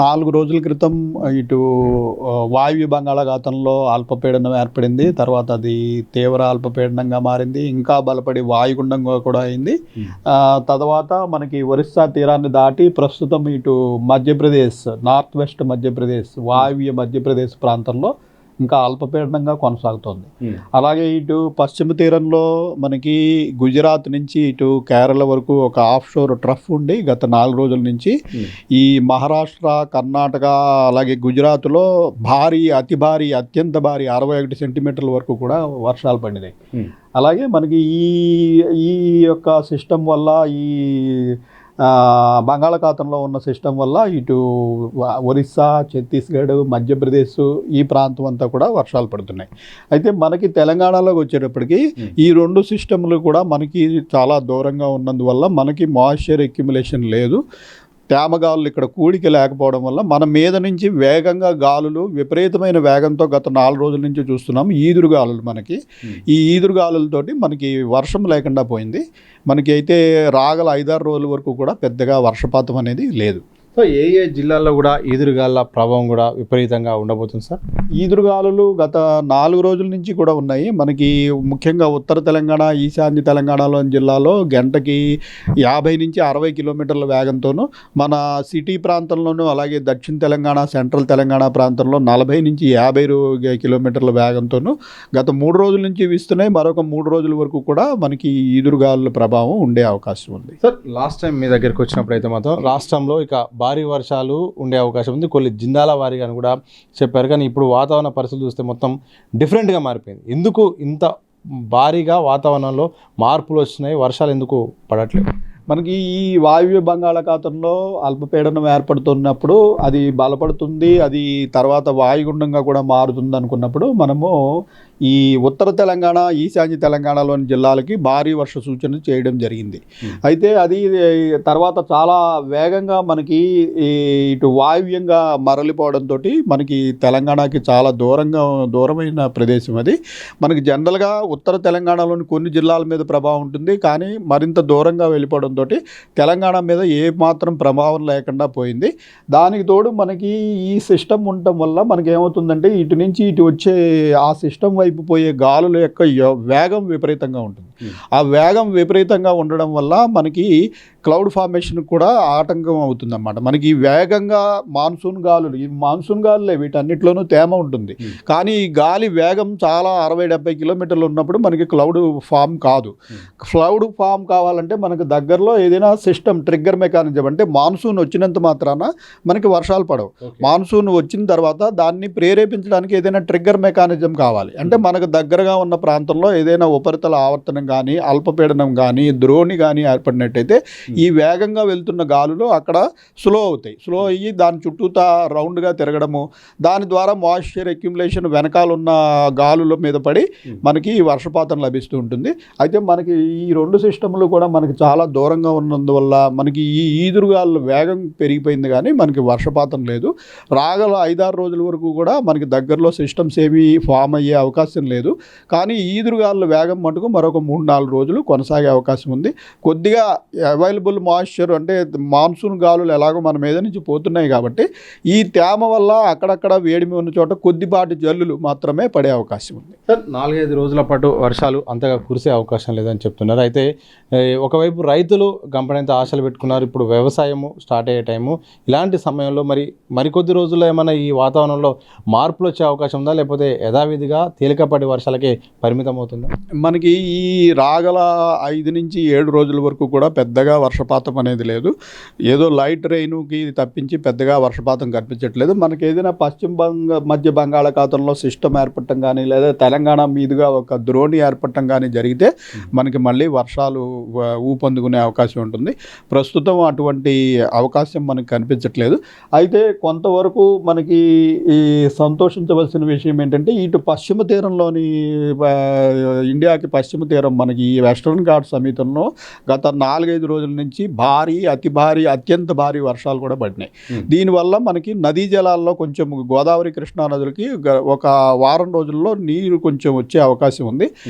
4 రోజుల క్రితం ఇటు వాయువ్య బంగాళాఖాతంలో అల్పపీడనం ఏర్పడింది. తర్వాత అది తీవ్ర అల్పపీడనంగా మారింది. ఇంకా బలపడి వాయుగుండంగా కూడా అయింది. తర్వాత మనకి ఒరిస్సా తీరాన్ని దాటి ప్రస్తుతం ఇటు మధ్యప్రదేశ్, నార్త్ వెస్ట్ మధ్యప్రదేశ్, వాయువ్య మధ్యప్రదేశ్ ప్రాంతంలో ఇంకా అల్పపీడనంగా కొనసాగుతోంది. అలాగే ఇటు పశ్చిమ తీరంలో మనకి గుజరాత్ నుంచి ఇటు కేరళ వరకు ఒక ఆఫ్ షోర్ ట్రఫ్ ఉండి గత 4 రోజుల నుంచి ఈ మహారాష్ట్ర, కర్ణాటక అలాగే గుజరాత్లో భారీ, అతి భారీ, అత్యంత భారీ 61 సెంటీమీటర్ల వరకు కూడా వర్షాలు పడినాయి. అలాగే మనకి ఈ యొక్క సిస్టమ్ వల్ల ఈ బంగాళాఖాతంలో ఉన్న సిస్టమ్ వల్ల ఇటు ఒరిస్సా, ఛత్తీస్గఢ్, మధ్యప్రదేశ్ ఈ ప్రాంతం అంతా కూడా వర్షాలు పడుతున్నాయి. అయితే మనకి తెలంగాణలోకి వచ్చేటప్పటికి ఈ 2 సిస్టమ్లు కూడా మనకి చాలా దూరంగా ఉన్నందువల్ల మనకి మాయిశ్చర్ అక్యుములేషన్ లేదు. తేమ గాలులు ఇక్కడ కూడిక లేకపోవడం వల్ల మన మీద నుంచి వేగంగా గాలులు విపరీతమైన వేగంతో గత 4 రోజుల నుంచి చూస్తున్నాం. ఈదురుగాలులు మనకి ఈ ఈదురుగాలులతోటి మనకి వర్షం లేకుండా పోయింది. మనకి అయితే రాగల 5-6 రోజుల వరకు కూడా పెద్దగా వర్షపాతం అనేది లేదు. సో ఏ జిల్లాల్లో కూడా ఈదురుగాల ప్రభావం కూడా విపరీతంగా ఉండబోతుంది సార్? ఈదురుగాలులు గత 4 రోజుల నుంచి కూడా ఉన్నాయి. మనకి ముఖ్యంగా ఉత్తర తెలంగాణ, ఈశాన్య తెలంగాణలోని జిల్లాలో గంటకి 50 నుంచి 60 కిలోమీటర్ల వేగంతోనూ, మన సిటీ ప్రాంతంలోనూ అలాగే దక్షిణ తెలంగాణ, సెంట్రల్ తెలంగాణ ప్రాంతంలో 40 నుంచి 50 కిలోమీటర్ల వేగంతోనూ గత 3 రోజుల నుంచి వీస్తున్నాయి. మరొక 3 రోజుల వరకు కూడా మనకి ఈదురుగాలుల ప్రభావం ఉండే అవకాశం ఉంది. సార్, లాస్ట్ టైం మీ దగ్గరికి వచ్చినప్పుడు అయితే మాత్రం రాష్ట్రంలో ఇక భారీ వర్షాలు ఉండే అవకాశం ఉంది, కొన్ని జిల్లాల వారీగా అని కూడా చెప్పారు. కానీ ఇప్పుడు వాతావరణ పరిస్థితులు చూస్తే మొత్తం డిఫరెంట్గా మారిపోయింది. ఎందుకు ఇంత భారీగా వాతావరణంలో మార్పులు వచ్చినాయి? వర్షాలు ఎందుకు పడట్లేదు? మనకి ఈ వాయువ్య బంగాళాఖాతంలో అల్పపీడనం ఏర్పడుతున్నప్పుడు అది బలపడుతుంది, అది తర్వాత వాయుగుండంగా కూడా మారుతుంది అనుకున్నప్పుడు మనము ఈ ఉత్తర తెలంగాణ, ఈశాన్య తెలంగాణలోని జిల్లాలకి భారీ వర్ష సూచన చేయడం జరిగింది. అయితే అది తర్వాత చాలా వేగంగా మనకి ఇటు వాయువ్యంగా మరలిపోవడంతో మనకి తెలంగాణకి చాలా దూరమైన ప్రదేశం అది. మనకి జనరల్గా ఉత్తర తెలంగాణలోని కొన్ని జిల్లాల మీద ప్రభావం ఉంటుంది, కానీ మరింత దూరంగా వెళ్ళిపోవడంతో తెలంగాణ మీద ఏ మాత్రం ప్రభావం లేకుండా పోయింది. దానికి తోడు మనకి ఈ సిస్టమ్ ఉండటం వల్ల మనకి ఏమవుతుందంటే ఇటు నుంచి ఇటు వచ్చే ఆ సిస్టమ్ వైపు పోయే గాలుల యొక్క వేగం విపరీతంగా ఉంటుంది. ఆ వేగం విపరీతంగా ఉండడం వల్ల మనకి క్లౌడ్ ఫార్మేషన్ కూడా ఆటంకం అవుతుంది అన్నమాట. మనకి వేగంగా మాన్సూన్ గాలులు, ఈ మాన్సూన్ గాలులే వీటన్నిటిలోనూ తేమ ఉంటుంది, కానీ ఈ గాలి వేగం చాలా 60-70 కిలోమీటర్లు ఉన్నప్పుడు మనకి క్లౌడ్ ఫామ్ కాదు. క్లౌడ్ ఫామ్ కావాలంటే మనకు దగ్గరలో ఏదైనా సిస్టమ్ ట్రిగ్గర్ మెకానిజం, అంటే మాన్సూన్ వచ్చినంత మాత్రాన మనకి వర్షాలు పడవు. మాన్సూన్ వచ్చిన తర్వాత దాన్ని ప్రేరేపించడానికి ఏదైనా ట్రిగ్గర్ మెకానిజం కావాలి. అంటే మనకు దగ్గరగా ఉన్న ప్రాంతంలో ఏదైనా ఉపరితల ఆవర్తనం కానీ, అల్పపీడనం కానీ, ద్రోణి కానీ ఏర్పడినట్టయితే ఈ వేగంగా వెళ్తున్న గాలులు అక్కడ స్లో అవుతాయి. స్లో అయ్యి దాని చుట్టూతా రౌండ్గా తిరగడము, దాని ద్వారా మాయిశ్చర్ అక్యుములేషన్ వెనకాలన్న గాలుల మీద పడి మనకి వర్షపాతం లభిస్తూ ఉంటుంది. అయితే మనకి ఈ 2 సిస్టములు కూడా మనకి చాలా దూరంగా ఉన్నందువల్ల మనకి ఈ ఈదురుగాలుల వేగం పెరిగిపోయింది, కానీ మనకి వర్షపాతం లేదు. రాగల 5-6 రోజుల వరకు కూడా మనకి దగ్గరలో సిస్టమ్స్ ఏమీ ఫామ్ అయ్యే అవకాశం లేదు. కానీ ఈదురుగాలుల వేగం మటుకు మరొక 3-4 రోజులు కొనసాగే అవకాశం ఉంది. కొద్దిగా అవైలబుల్ మాయిశ్చర్, అంటే మాన్సూన్ గాలులు ఎలాగో మన మీద నుంచి పోతున్నాయి కాబట్టి ఈ తేమ వల్ల అక్కడక్కడ వేడిమి ఉన్న చోట కొద్దిపాటి జల్లులు మాత్రమే పడే అవకాశం ఉంది. సార్, 4-5 రోజుల పాటు వర్షాలు అంతగా కురిసే అవకాశం లేదని చెప్తున్నారు. అయితే ఒకవైపు రైతులు గంపడంత ఆశలు పెట్టుకున్నారు. ఇప్పుడు వ్యవసాయము స్టార్ట్ అయ్యే టైము. ఇలాంటి సమయంలో మరికొద్ది రోజుల్లో ఏమైనా ఈ వాతావరణంలో మార్పులు వచ్చే అవకాశం ఉందా, లేకపోతే యథావిధిగా తేలికపాటి వర్షాలకే పరిమితం అవుతుందా? మనకి ఈ రాగల 5 నుంచి 7 రోజుల వరకు కూడా పెద్దగా వర్షపాతం అనేది లేదు. ఏదో లైట్ రెయిన్కి తప్పించి పెద్దగా వర్షపాతం కనిపించట్లేదు. మనకి ఏదైనా మధ్య బంగాళాఖాతంలో సిస్టమ్ ఏర్పడటం కానీ, లేదా తెలంగాణ మీదుగా ఒక ద్రోణి ఏర్పడటం కానీ జరిగితే మనకి మళ్ళీ వర్షాలు ఊపందుకునే అవకాశం ఉంటుంది. ప్రస్తుతం అటువంటి అవకాశం మనకు కనిపించట్లేదు. అయితే కొంతవరకు మనకి ఈ సంతోషించవలసిన విషయం ఏంటంటే ఇటు పశ్చిమ తీరంలోని ఇండియాకి పశ్చిమ తీరం మనకి ఈ వెస్ట్రన్ ఘాట్ సమీపంలో గత 4-5 రోజుల నుంచి భారీ, అతి భారీ, అత్యంత భారీ వర్షాలు కూడా పడినాయి. దీనివల్ల మనకి నదీ జలాల్లో కొంచెం గోదావరి, కృష్ణా నదులకి ఒక వారం రోజుల్లో నీరు కొంచెం వచ్చే అవకాశం ఉంది.